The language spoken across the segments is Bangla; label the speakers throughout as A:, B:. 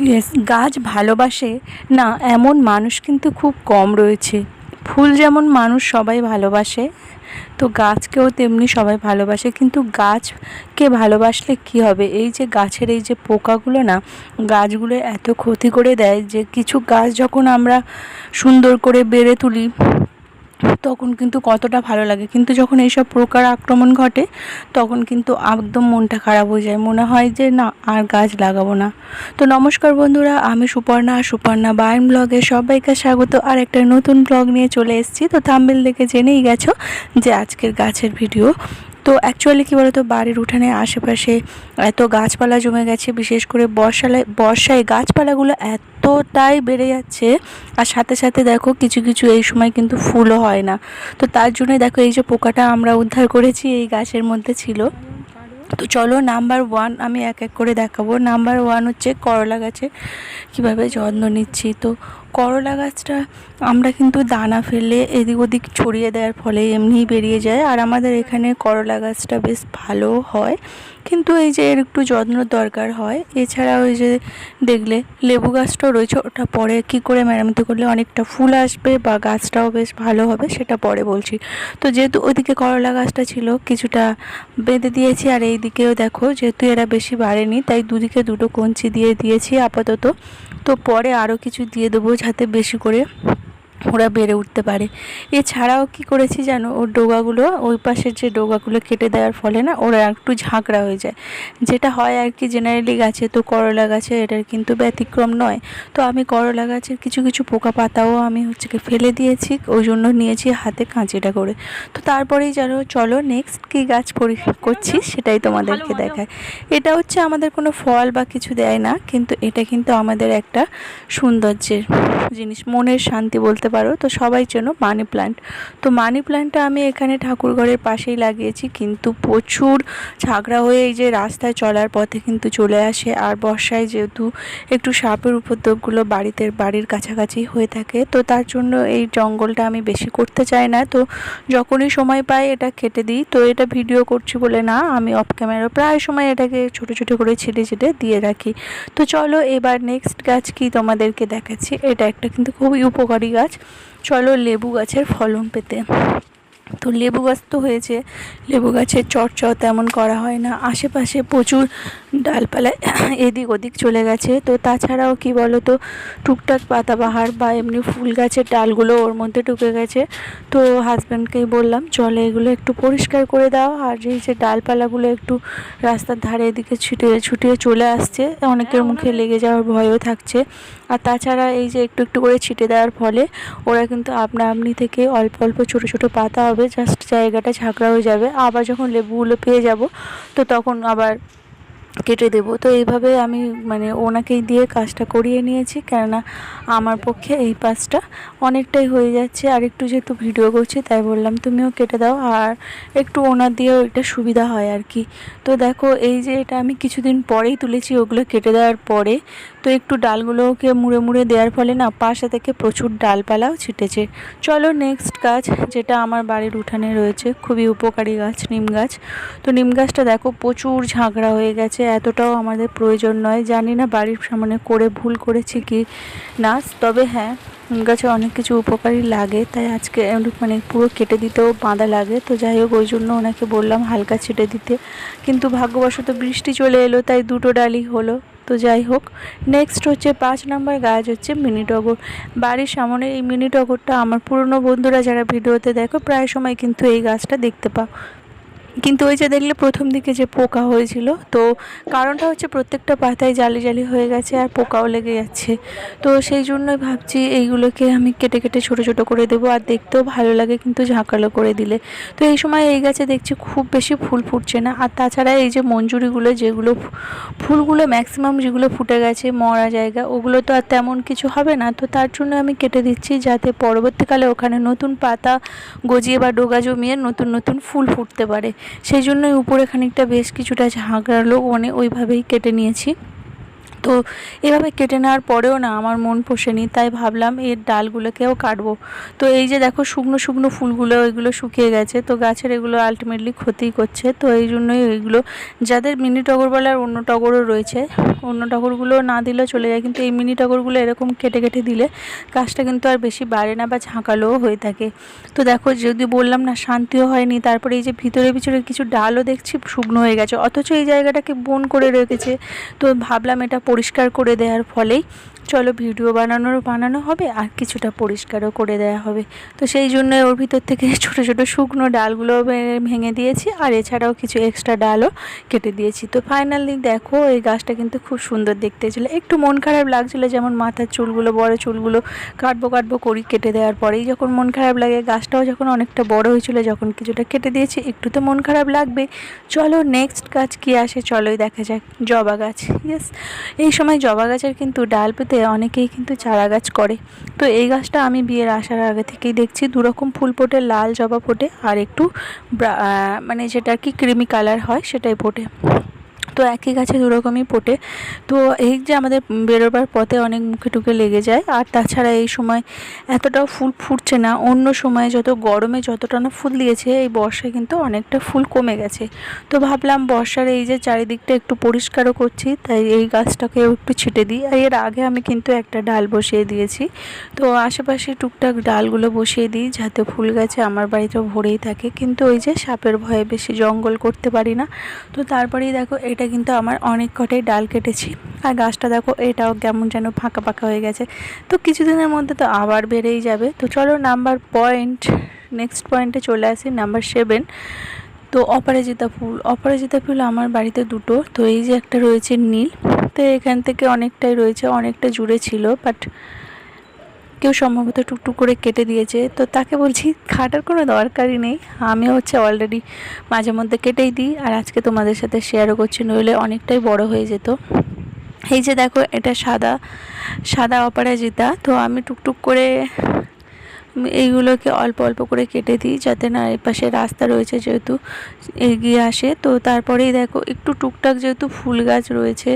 A: ইয়েস, গাছ ভালোবাসে না এমন মানুষ কিন্তু খুব কম রয়েছে। ফুল যেমন মানুষ সবাই ভালোবাসে, তো গাছকেও তেমনি সবাই ভালোবাসে। কিন্তু গাছকে ভালোবাসলে কী হবে, এই যে গাছের এই যে পোকাগুলো না গাছগুলো এত ক্ষতি করে দেয় যে কিছু গাছ যখন আমরা সুন্দর করে বেড়ে তুলি তখন কিন্তু কতটা ভালো লাগে, কিন্তু যখন এইসব পোকার আক্রমণ ঘটে তখন কিন্তু একদম মনটা খারাপ হয়ে যায়, মনে হয় যে না আর গাছ লাগাবো না। তো নমস্কার বন্ধুরা, আমি সুপর্ণা বায়ন ব্লগে সবাইকে স্বাগত। আর একটা নতুন ব্লগ নিয়ে চলে এসেছি। তো থাম্বনেল দেখে জেনেই গেছো যে আজকের গাছের ভিডিও। তো অ্যাকচুয়ালি কী বলতো, বাড়ির উঠানে আশেপাশে এত গাছপালা জমে গেছে, বিশেষ করে বর্ষায় গাছপালাগুলো এতটাই বেড়ে যাচ্ছে। আর সাথে সাথে দেখো কিছু কিছু এই সময় কিন্তু ফুলও হয় না। তো তার জন্য দেখো এই যে পোকাটা আমরা উদ্ধার করেছি এই গাছের মধ্যে ছিল। তো চলো নাম্বার 1 আমি এক এক করে দেখাবো। নাম্বার 1 হচ্ছে করলা গাছে কীভাবে যত্ন নিচ্ছি। তো করলা গাছটা আমরা কিন্তু দানা ফেললে এদিক ওদিক ছড়িয়ে দেওয়ার ফলে এমনিই বেরিয়ে যায়। আর আমাদের এখানে করলা গাছটা বেশ ভালো হয়, কিন্তু এই যে এর একটু যত্ন দরকার হয়। এছাড়া ওই যে দেখলে লেবু গাছটাও রয়েছে, ওটা পরে কী করে মেরামতি করলে অনেকটা ফুল আসবে বা গাছটাও বেশ ভালো হবে সেটা পরে বলছি। তো যেহেতু ওদিকে করলা গাছটা ছিল কিছুটা বেঁধে দিয়েছি, আর এই দিকেও দেখো যেহেতু এরা বেশি বাড়েনি তাই দুদিকে দুটো কঞ্চি দিয়ে দিয়েছি আপাতত। তো পরে আরও কিছু দিয়ে দেবো যাতে বেশি করে ওরা বেড়ে উঠতে পারে। এছাড়াও কি করেছি জানো, ওর ডোগাগুলো ওই পাশের যে ডোগাগুলো কেটে দেওয়ার ফলে না ওরা একটু ঝাঁকড়া হয়ে যায়, যেটা হয় আর কি জেনারেলি গাছে। তো করলা গাছে এটার কিন্তু ব্যতিক্রম নয়। তো আমি করলা গাছের কিছু কিছু পোকা পাতাও আমি হচ্ছে কি ফেলে দিয়েছি, ওই জন্য নিয়েছি হাতে কাঁচিটা করে। তো তারপরেই জানো, চলো নেক্সট কী গাছ করছি সেটাই তোমাদেরকে দেখায়। এটা হচ্ছে আমাদের কোনো ফল বা কিছু দেয় না, কিন্তু এটা কিন্তু আমাদের একটা সৌন্দর্যের জিনিস, মনের শান্তি বলতে পারো। তো সবাই চেনো মানি প্ল্যান্ট। তো মানি প্ল্যান্টটা আমি এখানে ঠাকুর ঘরের পাশেই লাগিয়েছি, কিন্তু প্রচুর ঝাঁকড়া হয়ে এই যে রাস্তায় চলার পথে কিন্তু চলে আসে। আর বর্ষায় যেহেতু একটু সাপের উপদ্রবগুলো বাড়ির কাছাকাছি হয়ে থাকে, তো তার জন্য এই জঙ্গলটা আমি বেশি করতে চাই না। তো যখনই সময় পাই এটা কেটে দিই। তো এটা ভিডিও করছি বলে না, আমি অফ ক্যামেরা প্রায় সময় এটাকে ছোটো ছোটো করে ছিটে দিয়ে রাখি। তো চলো এবার নেক্সট গাছ কি তোমাদেরকে দেখাচ্ছি। এটা একটা কিন্তু খুবই উপকারী গাছ। চলো লেবু গাছের ফলন পেতে। তো লেবু গাছ তো হয়েছে, লেবু গাছের চর্চাও তেমন করা হয় না, আশেপাশে প্রচুর ডালপালা এদিক ওদিক চলে গেছে। তো তাছাড়াও কি বলো তো, টুকটাক পাতাবাহার বা এমনি ফুল গাছের ডালগুলো ওর মধ্যে ঢুকে গেছে। তো হাজব্যান্ডকেই বললাম চলে এগুলো একটু পরিষ্কার করে দাও। আর এই যে ডালপালাগুলো একটু রাস্তার ধারে এদিকে ছুটিয়ে চলে আসছে, অনেকের মুখে লেগে যাওয়ার ভয়ও থাকছে। আর তাছাড়া এই যে একটু একটু করে ছিটে দেওয়ার ফলে ওরা কিন্তু আপনা আপনি থেকে অল্প অল্প ছোটো ছোটো পাতা হবে, জাস্ট জায়গাটা ঝাঁকড়া হয়ে যাবে। আবার যখন লেবুগুলো পেয়ে যাব তো তখন আবার কেটে দেবো। তো এইভাবে আমি ওনাকেই দিয়ে কাজটা করিয়ে নিয়েছি, কেননা আমার পক্ষে এই কাজটা অনেকটাই হয়ে যাচ্ছে। আর একটু যেহেতু ভিডিও করছি তাই বললাম তুমিও কেটে দাও, আর একটু ওনার দিয়েও এটা সুবিধা হয় আর কি। তো দেখো এই যে এটা আমি কিছুদিন পরেই তুলেছি ওগুলো কেটে দেওয়ার পরে। তো একটু ডালগুলোকে মুড়ে মুড়ে দেওয়ার ফলে না পাশে থেকে প্রচুর ডালপালাও ছিটেছে। চলো নেক্সট গাছ, যেটা আমার বাড়ির উঠানে রয়েছে খুবই উপকারী গাছ, নিম গাছ। তো নিম গাছটা দেখো প্রচুর ঝাঁকড়া হয়ে গেছে, এতটাও আমাদের প্রয়োজন নয়। জানি না বাড়ির সামনে করে ভুল করেছি কি না, তবে হ্যাঁ নিম গাছে অনেক কিছু উপকারী লাগে, তাই আজকে পুরো কেটে দিতেও বাঁধা লাগে। তো যাই হোক ওই জন্য ওনাকে বললাম হালকা ছিটে দিতে, কিন্তু ভাগ্যবশত বৃষ্টি চলে এলো তাই দুটো ডালই হলো। তো যাই হোক নেক্সট হচ্ছে 5 নম্বর গাছ হচ্ছে মিনি টগর। বাড়ির সামনে এই মিনি টগরটা আমার পুরনো বন্ধুরা যারা ভিডিওতে দেখো প্রায় সময় কিন্তু এই গাছটা দেখতে পাও। কিন্তু ওই যে দেখলে প্রথম দিকে যে পোকা হয়েছিল, তো কারণটা হচ্ছে প্রত্যেকটা পাতায় জালি জালি হয়ে গেছে আর পোকাও লেগে যাচ্ছে। তো সেই জন্যই ভাবছি এইগুলোকে আমি কেটে কেটে ছোটো ছোটো করে দেবো, আর দেখতেও ভালো লাগে কিন্তু ঝাঁকালো করে দিলে। তো এই সময় এই গাছে দেখছি খুব বেশি ফুল ফুটছে না। আর তাছাড়া এই যে মঞ্জুরিগুলো যেগুলো ফুলগুলো ম্যাক্সিমাম যেগুলো ফুটে গেছে মরা জায়গা, ওগুলো তো আর তেমন কিছু হবে না। তো তার জন্য আমি কেটে দিচ্ছি যাতে পরবর্তীকালে ওখানে নতুন পাতা গজিয়ে বা ডোগা জমিয়ে নতুন নতুন ফুল ফুটতে পারে। সেই জন্যই উপরে খানিকটা বেশ কিছুটা ঝাঁকড়ালো ওইভাবেই কেটে নিয়েছি। তো এভাবে কেটে নেওয়ার পরেও না আমার মন পোষেনি, তাই ভাবলাম এর ডালগুলোকেও কাটবো। তো এই যে দেখো শুকনো শুকনো ফুলগুলো এগুলো শুকিয়ে গেছে, তো গাছের এগুলো আলটিমেটলি ক্ষতিই করছে। তো এই জন্যই এইগুলো, যাদের মিনি টগর বলে আর অন্য টগরও রয়েছে, অন্য টগরগুলো না দিলেও চলে যায়, কিন্তু এই মিনি টগরগুলো এরকম কেটে কেটে দিলে গাছটা কিন্তু আর বেশি বাড়ে না বা ঝাঁকালোও হয়ে থাকে। তো দেখো যদি বললাম না শান্তিও হয়নি, তারপরে এই যে ভিতরে ভিতরে কিছু ডালও দেখছি শুকনো হয়ে গেছে, অথচ এই জায়গাটাকে বন করে রেখেছে। তো ভাবলাম এটা পরিষ্কার করে দেওয়ার ফলেই চলো ভিডিও বানানো হবে আর কিছুটা পরিষ্কারও করে দেওয়া হবে। তো সেই জন্য ওর ভিতর থেকে ছোটো ছোটো শুকনো ডালগুলো ভেঙে দিয়েছি, আর এছাড়াও কিছু এক্সট্রা ডালও কেটে দিয়েছি। তো ফাইনালি দেখো এই গাছটা কিন্তু খুব সুন্দর দেখতে ছিল। একটু মন খারাপ লাগছিলো, যেমন মাথার চুলগুলো বড় চুলগুলো কাটবো করি কেটে দেওয়ার পরেই যখন মন খারাপ লাগে, গাছটাও যখন অনেকটা বড় হয়েছিল, যখন কিছুটা কেটে দিয়েছি একটু তো মন খারাপ লাগবে। চলো নেক্সট গাছ কী আসে চলোই দেখা যাক। জবা গাছ, ইয়েস, এই সময় জবা গাছের কিন্তু ডাল পেতে অনেকেই কিন্তু চারা গাছ করে। তো এই গাছটা আমি বিয়ের আসার আগে থেকেই দেখছি দুরকম ফুল ফোটে, লাল জবা ফোটে আর একটু মানে যেটা কি ক্রিমি কালার হয় সেটাই ফোটে। তো একই গাছে দুরকমই ফোটে। তো এই যে আমাদের বেরোবার পথে অনেক মুখে টুকে লেগে যায়। আর তাছাড়া এই সময় এতটাও ফুল ফুটছে না, অন্য সময় যত গরমে যতটা না ফুল দিয়েছে, এই বর্ষায় কিন্তু অনেকটা ফুল কমে গেছে। তো ভাবলাম বর্ষার এই যে চারিদিকটা একটু পরিষ্কারও করছি, তাই এই গাছটাকেও একটু ছিটে দিই। আর এর আগে আমি কিন্তু একটা ডাল বসিয়ে দিয়েছি। তো আশেপাশে টুকটাক ডালগুলো বসিয়ে দিই যাতে ফুল গাছে আমার বাড়িতে ভরেই থাকে, কিন্তু ওই যে সাপের ভয়ে বেশি জঙ্গল করতে পারি না। তো তারপরেই দেখো এটা কিন্তু আমার অনেক কটাই ডাল কেটেছি। আর গাছটা দেখো এটাও কেমন যেন ফাঁকা ফাঁকা হয়ে গেছে। তো কিছুদিনের মধ্যে তো আবার বেড়েই যাবে। তো চলো নেক্সট পয়েন্টে চলে আসি, নাম্বার 7। তো অপরাজিতা ফুল আমার বাড়িতে দুটো। তো এই যে একটা রয়েছে নীল, তো এখান থেকে অনেকটাই রয়েছে, অনেকটা জুড়ে ছিল, বাট কেউ সম্ভবত টুকটুক করে কেটে দিয়েছে। তো তাকে বলছি কাটার কোনো দরকারই নেই, আমিও অলরেডি মাঝে মধ্যে কেটেই দিই, আর আজকে তোমাদের সাথে শেয়ারও করছি, নইলে অনেকটাই বড় হয়ে যেত। এই যে দেখো এটা সাদা অপরাজিতা। তো আমি টুকটুক করে এইগুলোকে অল্প অল্প করে কেটে দিই, যাতে না এই পাশে রাস্তা রয়েছে যেহেতু এগিয়ে আসে। তো তারপরেই দেখো একটু টুকটাক যেহেতু ফুল গাছ রয়েছে,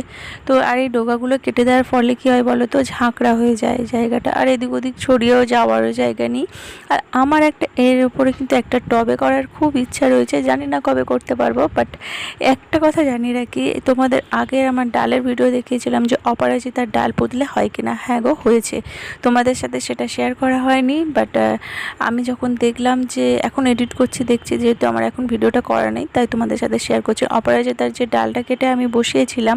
A: তো আর এই ডোগাগুলো কেটে দেওয়ার ফলে কী হয় বলো তো, ঝাঁকড়া হয়ে যায় জায়গাটা, আর এদিক ওদিক ছড়িয়েও যাওয়ারও জায়গা নেই। আর আমার এর উপরে কিন্তু একটা টবে করার খুব ইচ্ছা রয়েছে, জানি না কবে করতে পারবো। বাট একটা কথা জানি রাখি, তোমাদের আগে আমার ডালের ভিডিও দেখিয়েছিলাম যে অপরাজিতার ডাল পুঁতলে হয় কিনা। হ্যাঁ গো, হয়েছে। তোমাদের সাথে সেটা শেয়ার করা হয়নি, বাট আমি যখন দেখলাম যে এখন এডিট করছি, দেখছি যেহেতু আমার এখন ভিডিওটা করা নেই, তাই তোমাদের সাথে শেয়ার করছি। অপরাজিতার যে ডালটা কেটে আমি বসিয়েছিলাম,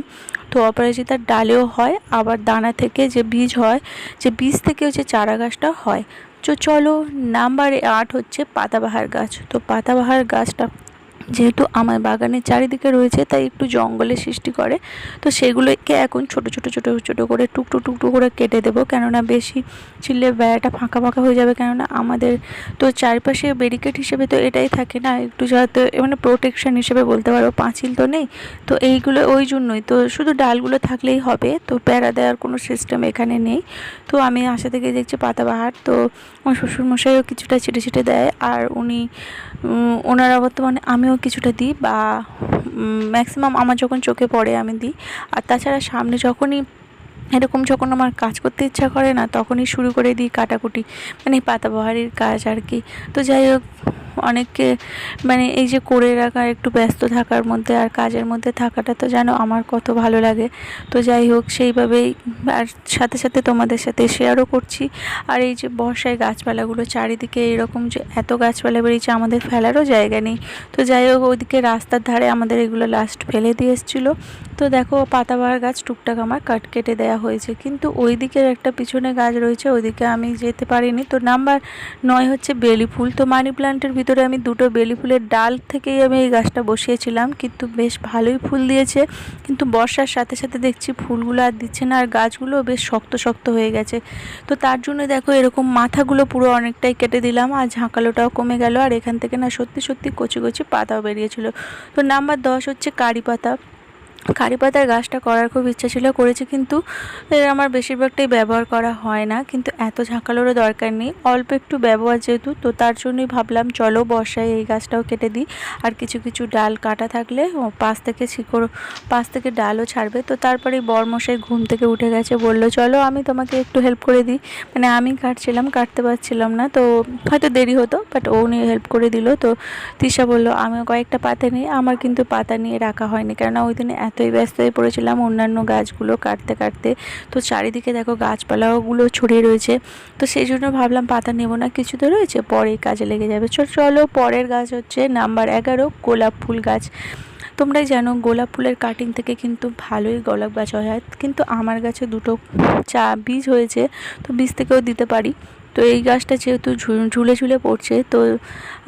A: তো অপরাজিতার ডালেও হয়, আবার দানা থেকে যে বীজ হয়, যে বীজ থেকেও যে চারা গাছটা হয়। তো চলো নাম্বার 8 হচ্ছে পাতাবাহার গাছ। তো পাতাবাহার গাছটা যেহেতু আমার বাগানের চারিদিকে রয়েছে, তাই একটু জঙ্গলের সৃষ্টি করে। তো সেগুলোকে এখন ছোট করে টুকটু করে কেটে দেবো, কেননা বেশি ছিলে বেড়াটা ফাঁকা ফাঁকা হয়ে যাবে। কেননা আমাদের তো চারপাশে ব্যারিকেড হিসেবে তো এটাই থাকে না, একটু যাতে মানে প্রোটেকশন হিসেবে বলতে পারো, পাঁচিল তো নেই। তো এইগুলো ওই জন্যই, তো শুধু ডালগুলো থাকলেই হবে, তো বেড়া দেওয়ার কোনো সিস্টেম এখানে নেই। তো আমি আশা থেকে দেখছি পাতাবাহার, তো আমার শ্বশুরমশাইও কিছুটা ছিটে দেয়, আর ওনারা বর্তমানে আমিও কিছুটা দিই, বা ম্যাক্সিমাম আমার যখন চোখে পড়ে আমি দিই। আর তাছাড়া সামনে যখনই এরকম যখন আমার কাজ করতে ইচ্ছা করে না, তখনই শুরু করে দিই কাটাকুটি, মানে পাতাবাহারের কাজ আর কি। তো যাই হোক, অনেককে মানে এই যে করে রাখা, একটু ব্যস্ত থাকার মধ্যে আর কাজের মধ্যে থাকাটা তো জানো আমার কত ভালো লাগে। তো যাই হোক সেইভাবেই, আর সাথে সাথে তোমাদের সাথে শেয়ারও করছি। আর এই যে বর্ষায় গাছপালাগুলো চারিদিকে এরকম যে এত গাছপালা বেরিয়েছে, আমাদের ফেলারও জায়গা নেই। তো যাই হোক ওইদিকে রাস্তার ধারে আমাদের এগুলো লাস্ট ফেলে দিয়ে এসেছিলো। তো দেখো পাতাবাহার গাছ টুকটাক আমার কেটে দেওয়া হয়েছে, কিন্তু ওই দিকের একটা পিছনে গাছ রয়েছে, ওইদিকে আমি যেতে পারিনি। তো নাম্বার 9 হচ্ছে বেলি ফুল। তো মানি প্ল্যান্টের ভিতরে আমি দুটো বেলি ফুলের ডাল থেকেই আমি এই গাছটা বসিয়েছিলাম, কিন্তু বেশ ভালোই ফুল দিয়েছে। কিন্তু বর্ষার সাথে সাথে দেখছি ফুলগুলো আর দিচ্ছে না, আর গাছগুলো বেশ শক্ত শক্ত হয়ে গেছে। তো তার জন্য দেখো এরকম মাথাগুলো পুরো অনেকটাই কেটে দিলাম, আর ঝাঁকালোটাও কমে গেল, আর এখান থেকে না সত্যি সত্যি কচি কচি পাতাও বেরিয়েছিল। তো নাম্বার 10 হচ্ছে কারি পাতা। কারি পাতার গাছটা করার খুব ইচ্ছা ছিল, করেছি, কিন্তু এর আমার বেশিরভাগটাই ব্যবহার করা হয় না, কিন্তু এত ঝাঁকালোরও দরকার নেই, অল্প একটু ব্যবহার যেহেতু, তো তার জন্যই ভাবলাম চলো বর্ষায় এই গাছটাও কেটে দিই। আর কিছু কিছু ডাল কাটা থাকলে পাশ থেকে ডালও ছাড়বে। তো তারপরে বরমশাই ঘুম থেকে উঠে গেছে, বললো চলো আমি তোমাকে একটু হেল্প করে দিই। মানে আমি কাটছিলাম, কাটতে পারছিলাম না, তো হয়তো দেরি হতো, বাট ও নিয়ে হেল্প করে দিল। তো তৃষা বললো আমি কয়েকটা পাতা নিই, আমার কিন্তু পাতা নিয়ে রাখা হয়নি, কেননা ওই দিনে এতই ব্যস্ত হয়ে পড়েছিলাম অন্যান্য গাছগুলো কাটতে কাটতে। তো চারিদিকে দেখো গাছপালাগুলো ছড়িয়ে রয়েছে, তো সেই জন্য ভাবলাম পাতা নেব না, কিছু তো রয়েছে, পরে কাজে লেগে যাবে। চলো পরের গাছ হচ্ছে নাম্বার 11, গোলাপ ফুল গাছ। তোমরাই জানো গোলাপ ফুলের কাটিং থেকে কিন্তু ভালোই গোলাপ গাছ হয়, কিন্তু আমার গাছে দুটো বীজ হয়েছে, তো বীজ থেকেও দিতে পারি। তো এই গাছটা যেহেতু ঝুলে ঝুলে পড়ছে, তো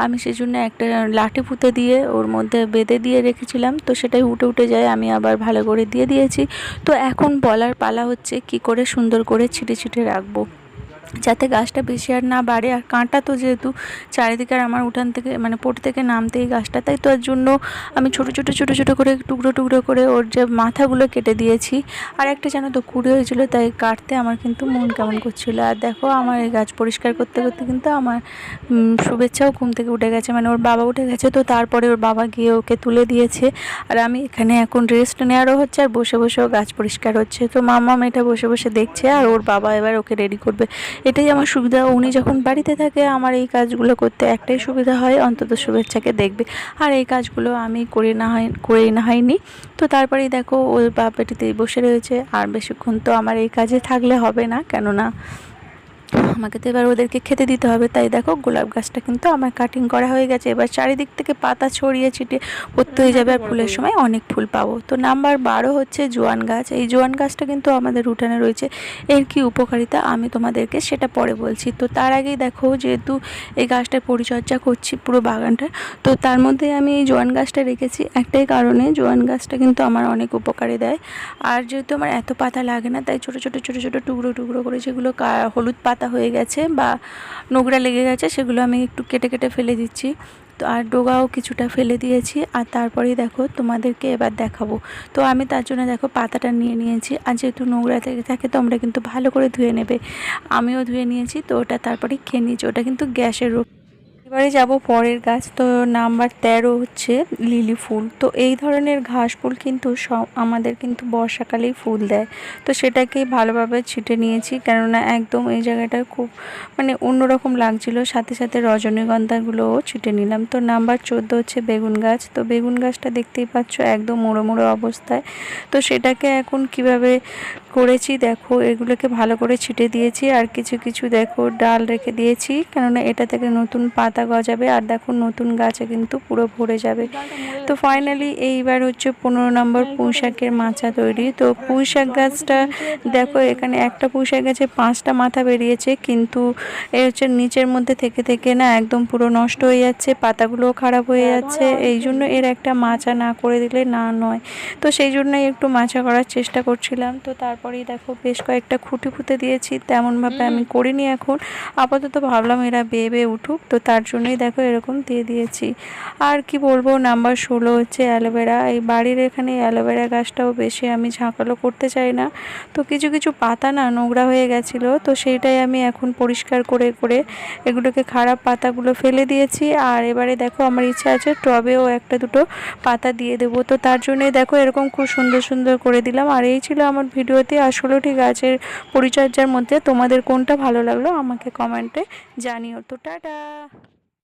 A: আমি সেই জন্য একটা লাঠি পুঁতে দিয়ে ওর মধ্যে বেঁধে দিয়ে রেখেছিলাম, তো সেটাই উঠে উঠে যায়, আমি আবার ভালো করে দিয়ে দিয়েছি। তো এখন বলার পালা হচ্ছে কি করে সুন্দর করে ছিটে ছিটে রাখবো, যাতে গাছটা বেশি আর না বাড়ে। আর কাঁটা তো যেহেতু চারিদিকে আর আমার উঠান থেকে মানে পটি থেকে নামতেই গাছটা, তাই তো এর জন্য আমি ছোটো ছোটো করে টুকরো টুকরো করে ওর যে মাথাগুলো কেটে দিয়েছি। আর একটা জানো তো কুড়ে হয়েছিল, তাই কাটতে আমার কিন্তু মন কেমন করছিল। আর দেখো আমার এই গাছ পরিষ্কার করতে করতে কিন্তু আমার শুভেচ্ছাও ঘুম থেকে উঠে গেছে, মানে ওর বাবা উঠে গেছে, তো তারপরে ওর বাবা গিয়ে ওকে তুলে দিয়েছে। আর আমি এখানে এখন রেস্ট নেওয়ারও হচ্ছে, আর বসে বসেও গাছ পরিষ্কার হচ্ছে। তো মাম্মা এটা বসে বসে দেখছে, আর ওর বাবা এবার ওকে রেডি করবে। এটাই আমার সুবিধা, উনি যখন বাড়িতে থাকে আমার এই কাজগুলো করতে একটাই সুবিধা হয়, অন্তত শুভেচ্ছাকে দেখবে। আর এই কাজগুলো আমি করেই না হয়নি। তো তারপরেই দেখো ওর বাপ বেটিতেই বসে রয়েছে, আর বেশিক্ষণ তো আমার এই কাজে থাকলে হবে না, কেননা আমাকে তো এবার ওদেরকে খেতে দিতে হবে। তাই দেখো গোলাপ গাছটা কিন্তু আমার কাটিং করা হয়ে গেছে, এবার চারিদিক থেকে পাতা ছড়িয়ে ছিটিয়ে ভর্তি হয়ে যাবে, আর ফুলের সময় অনেক ফুল পাবো। তো নাম্বার 12 হচ্ছে জোয়ান গাছ। এই জোয়ান গাছটা কিন্তু আমাদের উঠানে রয়েছে, এর কি উপকারিতা আমি তোমাদেরকে সেটা পরে বলছি। তো তার আগেই দেখো যেহেতু এই গাছটার পরিচর্যা করছি পুরো বাগানটা, তো তার মধ্যে আমি এই জোয়ান গাছটা রেখেছি একটাই কারণে, জোয়ান গাছটা কিন্তু আমার অনেক উপকারে দেয়। আর যেহেতু আমার এত পাতা লাগে না, তাই ছোটো ছোটো টুকরো টুকরো করে যেগুলো হলুদ পাতা হয়ে গেছে বা নোংরা লেগে গেছে সেগুলো আমি একটু কেটে কেটে ফেলে দিচ্ছি। তো আর ডোগাও কিছুটা ফেলে দিয়েছি। আর তারপরেই দেখো তোমাদেরকে এবার দেখাবো। তো আমি তার জন্য দেখো পাতাটা নিয়ে নিয়েছি, আর যেহেতু নোংরা থেকে থাকে তোমরা কিন্তু ভালো করে ধুয়ে নেবে, আমিও ধুয়ে নিয়েছি। তো ওটা তারপরে খেয়ে নিয়েছি, ওটা কিন্তু গ্যাসের রোগ। এবারে যাব পরের গাছ। তো নাম্বার 13 হচ্ছে লিলি ফুল। তো এই ধরনের ঘাস ফুল কিন্তু আমাদের কিন্তু বর্ষাকালেই ফুল দেয়, তো সেটাকেই ভালোভাবে ছিটে নিয়েছি, কেননা একদম এই জায়গাটা খুব মানে অন্যরকম লাগছিল। সাথে সাথে রজনীগন্ধাগুলোও ছিটে নিলাম। তো নাম্বার 14 হচ্ছে বেগুন গাছ। তো বেগুন গাছটা দেখতেই পাচ্ছ একদম মুড়ো মুড়ো অবস্থায়। তো সেটাকে এখন কিভাবে করেছি দেখো, এগুলোকে ভালো করে ছিটে দিয়েছি, আর কিছু কিছু দেখো ডাল রেখে দিয়েছি, কেননা এটা থেকে নতুন পাতা গজাবে, আর দেখো নতুন গাছে কিন্তু পুরো ভরে যাবে। তো ফাইনালি এইবার হচ্ছে 15 নম্বর পুঁইশাকের মাচা তৈরি। তো পুঁইশাক গাছটা দেখো এখানে একটা পুঁইশাক গাছে 5টা মাথা বেরিয়েছে, কিন্তু এই হচ্ছে নিচের মধ্যে থেকে থেকে না একদম পুরো নষ্ট হয়ে যাচ্ছে, পাতাগুলোও খারাপ হয়ে যাচ্ছে, এই জন্য এর একটা মাচা না করে দিলে না নয়। তো সেই জন্যই একটু মাচা করার চেষ্টা করছিলাম। তো তারপরেই দেখো বেশ কয়েকটা খুঁটি পুঁতে দিয়েছি, তেমনভাবে আমি করিনি, এখন আপাতত ভাবলাম এরা বেয়ে বেয়ে উঠুক, তো তার জন্যই দেখো এরকম দিয়ে দিয়েছি। আর কি বলবো, নাম্বার 16 হচ্ছে অ্যালোভেরা। এই বাড়ির এখানে অ্যালোভেরা গাছটাও বেশি আমি ঝাঁকালো করতে চাই না, তো কিছু কিছু পাতা না নোংরা হয়ে গেছিলো, তো সেইটাই আমি এখন পরিষ্কার করে করে এগুলোকে খারাপ পাতাগুলো ফেলে দিয়েছি। আর এবারে দেখো আমার ইচ্ছা আছে টবেও একটা দুটো পাতা দিয়ে দেবো, তো তার জন্যই দেখো এরকম খুব সুন্দর সুন্দর করে দিলাম। আর এই ছিল আমার ভিডিওতে 18টি গাছের পরিচর্যার মধ্যে তোমাদের কোনটা ভালো লাগলো আমাকে কমেন্টে জানিও। তো টাটা।